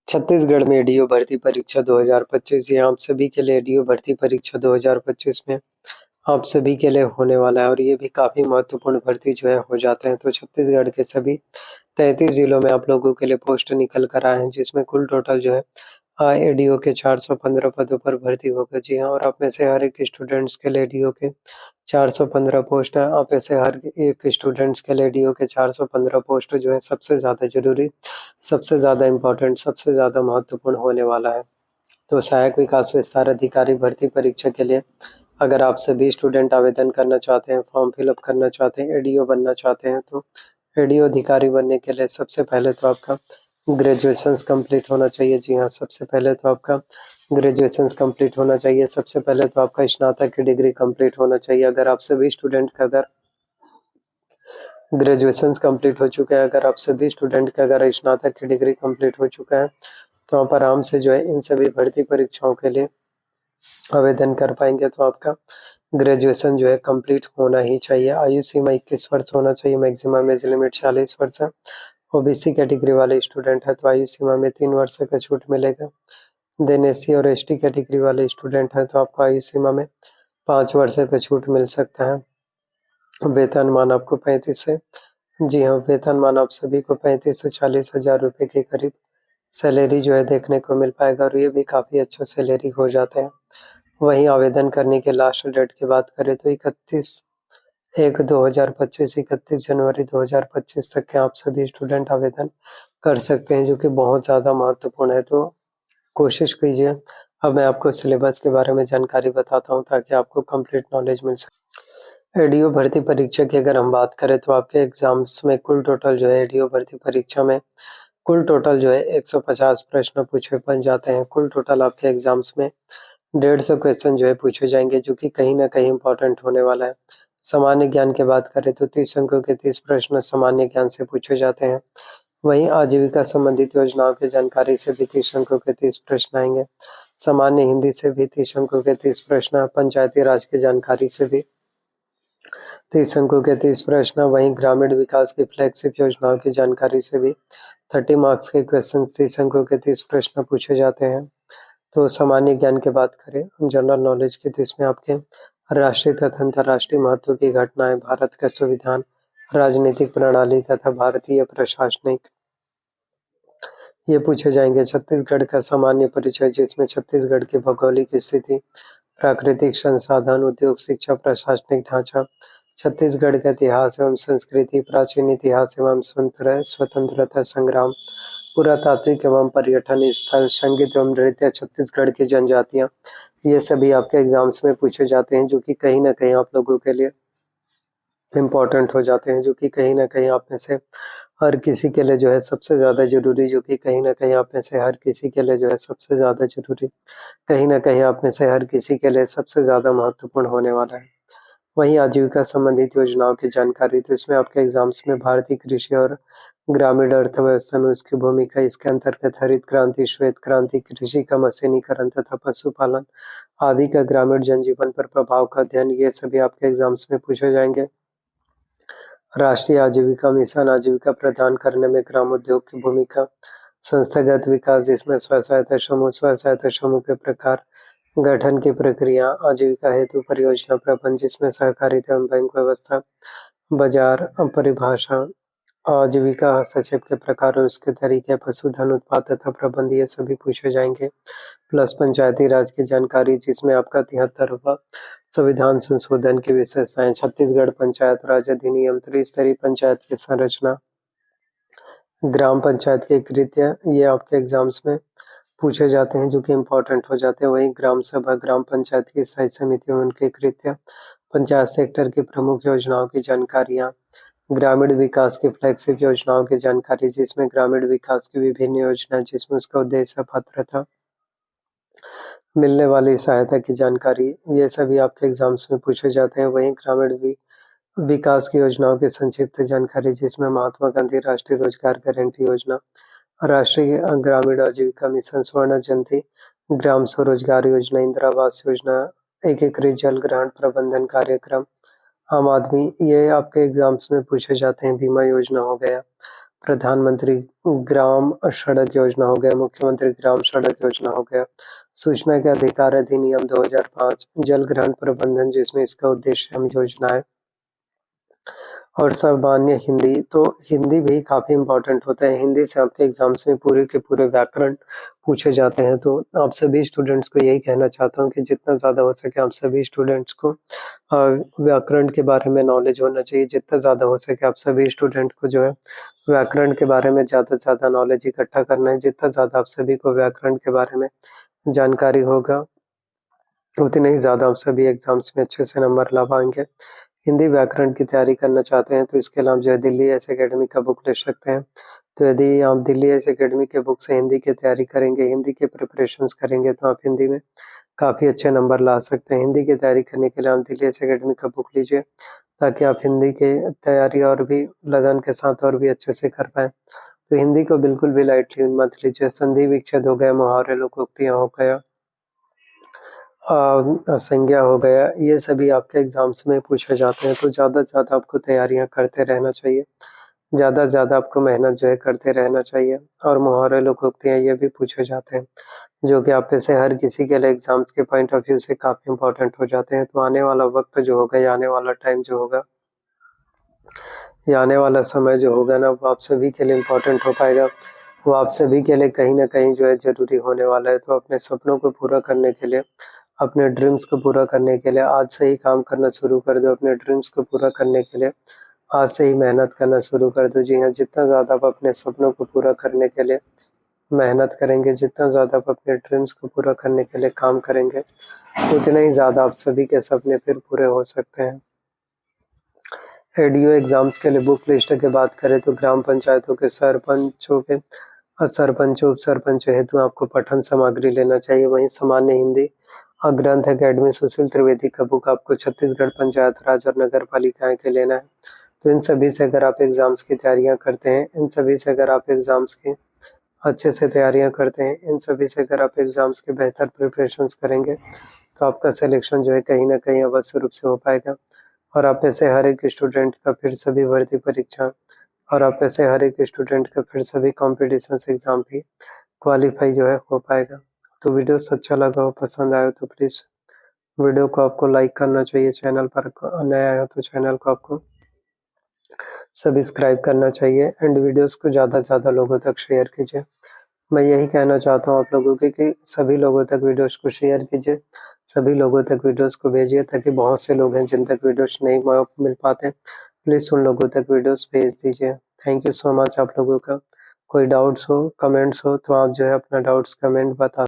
छत्तीसगढ़ में डीओ भर्ती परीक्षा 2025 ये आप सभी के लिए डीओ भर्ती परीक्षा 2025 में आप सभी के लिए होने वाला है और ये भी काफ़ी महत्वपूर्ण भर्ती जो है हो जाते हैं। तो छत्तीसगढ़ के सभी 33 जिलों में आप लोगों के लिए पोस्ट निकल कर आए हैं, जिसमें कुल टोटल जो है एडीओ के 415 पदों पर भर्ती होगा। जी हाँ, और आप में से हर एक स्टूडेंट्स के लिए डीओ के 415 पोस्ट है। आप में से हर एक स्टूडेंट्स के लिए डीओ के 415 पोस्ट जो है सबसे ज़्यादा ज़रूरी, सबसे ज़्यादा इम्पोर्टेंट, सबसे ज़्यादा महत्वपूर्ण होने वाला है। तो सहायक विकास विस्तार अधिकारी भर्ती परीक्षा के लिए अगर आप सभी स्टूडेंट आवेदन करना चाहते हैं, फॉर्म फिलअप करना चाहते हैं, एडीओ बनना चाहते हैं, तो एडीओ अधिकारी बनने के लिए सबसे पहले तो आपका ग्रेजुएशंस कंप्लीट होना चाहिए। जी हाँ, सबसे पहले तो आपका ग्रेजुएशंस कंप्लीट होना चाहिए। सबसे पहले तो आपका स्नातक की डिग्री कंप्लीट होना चाहिए। अगर आप सभी स्टूडेंट का अगर ग्रेजुएशंस कंप्लीट हो चुका है, अगर आप सभी स्टूडेंट का अगर स्नातक की डिग्री कंप्लीट हो चुका है, तो आप आराम से जो है इन सभी भर्ती परीक्षाओं के लिए आवेदन कर पाएंगे। तो आपका ग्रेजुएशन जो है कंप्लीट होना ही चाहिए। आयु सीमा 21 वर्ष होना चाहिए। मैक्सिमम एज लिमिट 40 वर्ष है। ओबीसी कैटेगरी वाले स्टूडेंट है तो आयु सीमा में 3 वर्ष का छूट मिलेगा। देन एससी और एसटी कैटेगरी वाले स्टूडेंट हैं तो आपको आयु सीमा में 5 वर्ष का छूट मिल सकता है। वेतनमान आपको 35 से, जी हाँ, वेतनमान आप सभी को 35 से 40 हज़ार रुपये के करीब सैलरी जो है देखने को मिल पाएगा और ये भी काफ़ी अच्छा सैलरी हो जाता है। वहीं आवेदन करने के लास्ट डेट की बात करें तो 31/1/2025, 31 जनवरी 2025 तक के आप सभी स्टूडेंट आवेदन कर सकते हैं, जो कि बहुत ज़्यादा महत्वपूर्ण है। तो कोशिश कीजिए। अब मैं आपको सिलेबस के बारे में जानकारी बताता हूँ ताकि आपको कंप्लीट नॉलेज मिल सके। एडीओ भर्ती परीक्षा की अगर हम बात करें तो आपके एग्जाम्स में कुल टोटल जो है एडीओ भर्ती परीक्षा में कुल टोटल जो है 150 प्रश्न पूछे बन जाते हैं। कुल टोटल आपके एग्जाम्स में 150 क्वेश्चन जो है पूछे जाएंगे, जो कि कहीं ना कहीं इंपॉर्टेंट होने वाला है। सामान्य ज्ञान की बात करें तो 30 अंकों के 30 प्रश्न सामान्य ज्ञान से पूछे जाते हैं। वहीं आजीविका संबंधित योजनाओं की जानकारी से भी 30 अंकों के 30 प्रश्न आएंगे। सामान्य हिंदी से भी 30 अंकों के 30 प्रश्न, पंचायती राज की जानकारी से भी 30 अंकों के 30 प्रश्न, वहीं ग्रामीण विकास की फ्लैगशिप योजनाओं की जानकारी से भी 30 मार्क्स के क्वेश्चन, 30 अंकों के 30 प्रश्न पूछे जाते हैं। तो सामान्य ज्ञान की बात करें, जनरल नॉलेज की, तो इसमें आपके राष्ट्रीय तथा अंतर्राष्ट्रीय महत्व की घटनाएं, भारत का संविधान, राजनीतिक प्रणाली तथा भारतीय प्रशासनिक, ये पूछे जाएंगे। छत्तीसगढ़ का सामान्य परिचय, जिसमें छत्तीसगढ़ की भौगोलिक स्थिति, प्राकृतिक संसाधन, उद्योग, शिक्षा, प्रशासनिक ढांचा, छत्तीसगढ़ का इतिहास एवं संस्कृति, प्राचीन इतिहास एवं स्वतंत्रता संग्राम, पुरातात्विक एवं पर्यटन स्थल, संगीत एवं नृत्य, छत्तीसगढ़ की जनजातियाँ, ये सभी आपके एग्जाम्स में पूछे जाते हैं, जो कि कहीं ना कहीं आप लोगों के लिए इम्पोर्टेंट हो जाते हैं, जो कि कहीं ना कहीं आप में से हर किसी के लिए जो है सबसे ज़्यादा ज़रूरी, जो कि कहीं ना कहीं आप में से हर किसी के लिए जो है सबसे ज़्यादा ज़रूरी, कहीं ना कहीं आप में से हर किसी के लिए सबसे ज़्यादा महत्वपूर्ण होने वाला है। वहीं आजीविका संबंधित योजनाओं की जानकारी, तो इसमें आपके एग्जाम्स में भारतीय कृषि और ग्रामीण अर्थव्यवस्था में उसकी भूमिका, इसके अंतर्गत हरित क्रांति, श्वेत क्रांति, कृषि का मशीनीकरण तथा पशुपालन आदि का ग्रामीण जनजीवन पर प्रभाव का अध्ययन, ये सभी आपके एग्जाम्स में पूछे जाएंगे। राष्ट्रीय आजीविका मिशन, आजीविका प्रदान करने में ग्राम उद्योग की भूमिका, संस्थागत विकास, जिसमें स्व सहायता समूह के प्रकार, गठन की प्रक्रिया, आजीविका हेतु परियोजना प्रबंध, जिसमें सहकारिता एवं बैंक व्यवस्था, बाजार परिभाषा, आजीविका हस्तक्षेप के प्रकार और उसके तरीके, पशुधन उत्पाद तथा प्रबंध, ये सभी पूछे जाएंगे। प्लस पंचायती राज की जानकारी, जिसमें आपका 73वां संविधान संशोधन की विशेषताएं, छत्तीसगढ़ पंचायत राज अधिनियम, त्रिस्तरीय पंचायत की संरचना, ग्राम पंचायत के कृत्य, ये आपके एग्जाम्स में पूछे जाते हैं, जो कि इम्पोर्टेंट हो जाते हैं। वहीं ग्राम सभा, ग्राम पंचायत की स्थायी समितियों, उनके कृत्य, पंचायत सेक्टर की प्रमुख योजनाओं की जानकारियाँ, ग्रामीण विकास की फ्लैगशिप योजनाओं की जानकारी, जिसमें ग्रामीण विकास की विभिन्न योजनाएं, जिसमें उसका उद्देश्य, पात्रता, मिलने वाली सहायता की जानकारी, ये सभी आपके एग्जाम्स में पूछे जाते हैं। वहीं ग्रामीण विकास की योजनाओं की संक्षिप्त जानकारी, जिसमें महात्मा गांधी राष्ट्रीय रोजगार गारंटी योजना, राष्ट्रीय ग्रामीण आजीविका मिशन, स्वर्ण जयंती ग्राम स्वरोजगार योजना, इंदिरा आवास योजना, एकीकृत जल ग्रहण प्रबंधन कार्यक्रम, आम आदमी, ये आपके एग्जाम्स में पूछे जाते हैं। बीमा योजना हो गया, प्रधानमंत्री ग्राम सड़क योजना हो गया, मुख्यमंत्री ग्राम सड़क योजना हो गया, सूचना के अधिकार अधिनियम 2005, जल ग्रहण प्रबंधन जिसमें इसका उद्देश्य हम योजनाएं और सामान्य हिंदी। तो हिंदी भी काफ़ी इम्पोर्टेंट होता है। हिंदी से आपके एग्जाम्स में पूरे के पूरे व्याकरण पूछे जाते हैं। तो आप सभी स्टूडेंट्स को यही कहना चाहता हूँ कि जितना ज़्यादा हो सके आप सभी स्टूडेंट्स को व्याकरण के बारे में नॉलेज होना चाहिए। जितना ज़्यादा हो सके आप सभी स्टूडेंट को जो है व्याकरण के बारे में ज़्यादा से ज़्यादा नॉलेज इकट्ठा करना है। जितना ज़्यादा आप सभी को व्याकरण के बारे में जानकारी होगा उतने ही ज़्यादा आप सभी एग्जाम्स में अच्छे से नंबर ला पाएंगे। हिंदी व्याकरण की तैयारी करना चाहते हैं तो इसके लिए आप जो है दिल्ली एस एकेडमी का बुक ले सकते हैं। तो यदि आप दिल्ली एस एकेडमी के बुक से हिंदी की तैयारी करेंगे, हिंदी के प्रिपरेशंस करेंगे तो आप हिंदी में काफ़ी अच्छे नंबर ला सकते हैं। हिंदी की तैयारी करने के लिए आप दिल्ली एस एकेडमी का बुक लीजिए ताकि आप हिंदी की तैयारी और भी लगन के साथ और भी अच्छे से कर पाएँ। तो हिंदी को बिल्कुल भी लाइटली मत लीजिए। संधि विच्छेद हो गया, मुहावरे, लोकोक्तियाँ हो गया, संज्ञा हो गया, ये सभी आपके एग्जाम्स में पूछे जाते हैं। तो ज़्यादा से ज़्यादा आपको तैयारियां करते रहना चाहिए, ज़्यादा से ज़्यादा आपको मेहनत जो है करते रहना चाहिए। और मुहावरे, लोकोक्तियाँ ये भी पूछे जाते हैं जो कि आप में से हर किसी के लिए एग्जाम्स के पॉइंट ऑफ व्यू से काफ़ी इंपॉर्टेंट हो जाते हैं। तो आने वाला वक्त जो होगा या आने वाला टाइम जो होगा या आने वाला समय जो होगा ना वो आप सभी के लिए इम्पोर्टेंट हो पाएगा। वो आप सभी के लिए कहीं ना कहीं जो है ज़रूरी होने वाला है। तो अपने सपनों को पूरा करने के लिए, अपने ड्रीम्स को पूरा करने के लिए आज से ही काम करना शुरू कर दो। अपने ड्रीम्स को पूरा करने के लिए आज से ही मेहनत करना शुरू कर दो। जी हाँ, जितना ज़्यादा आप अपने सपनों को पूरा करने के लिए मेहनत करेंगे, जितना ज़्यादा आप अपने ड्रीम्स को पूरा करने के लिए काम करेंगे, उतने ही ज़्यादा आप सभी के सपने फिर पूरे हो सकते हैं। एडीओ एग्जाम्स के लिए बुक लिस्ट की बात करें तो ग्राम पंचायतों के सरपंचों उप सरपंच हेतु आपको पठन सामग्री लेना चाहिए। वहीं सामान्य हिंदी ग्रंथ अकेडमी सुशील त्रिवेदी का बुक आपको छत्तीसगढ़ पंचायत राज और नगर पालिकाएं के लेना है। तो इन सभी से अगर आप एग्जाम्स की तैयारियां करते हैं, इन सभी से अगर आप एग्जाम्स की अच्छे से तैयारियां करते हैं, इन सभी से अगर आप एग्जाम्स के बेहतर प्रिपरेशंस करेंगे तो आपका सिलेक्शन जो है कहीं ना कहीं अवश्य रूप से हो पाएगा। और आप में से हर एक स्टूडेंट का फिर सभी भर्ती परीक्षा और आप में से हर एक स्टूडेंट का फिर सभी कॉम्पिटिशन एग्जाम भी क्वालिफाई जो है हो पाएगा। तो वीडियो अच्छा लगा हो, पसंद आया तो प्लीज़ वीडियो को आपको लाइक करना चाहिए। चैनल पर नया है तो चैनल को आपको सब्सक्राइब करना चाहिए एंड वीडियोस को ज़्यादा से ज़्यादा लोगों तक शेयर कीजिए। मैं यही कहना चाहता हूँ आप लोगों के कि सभी लोगों तक वीडियोस को शेयर कीजिए, सभी लोगों तक वीडियोस को भेजिए ताकि बहुत से लोग हैं जिन तक वीडियोस नहीं मिल पाते, प्लीज़ उन लोगों तक वीडियोस भेज दीजिए। थैंक यू सो मच आप लोगों का। कोई डाउट्स हो, कमेंट्स हो तो आप जो है अपना डाउट्स कमेंट बता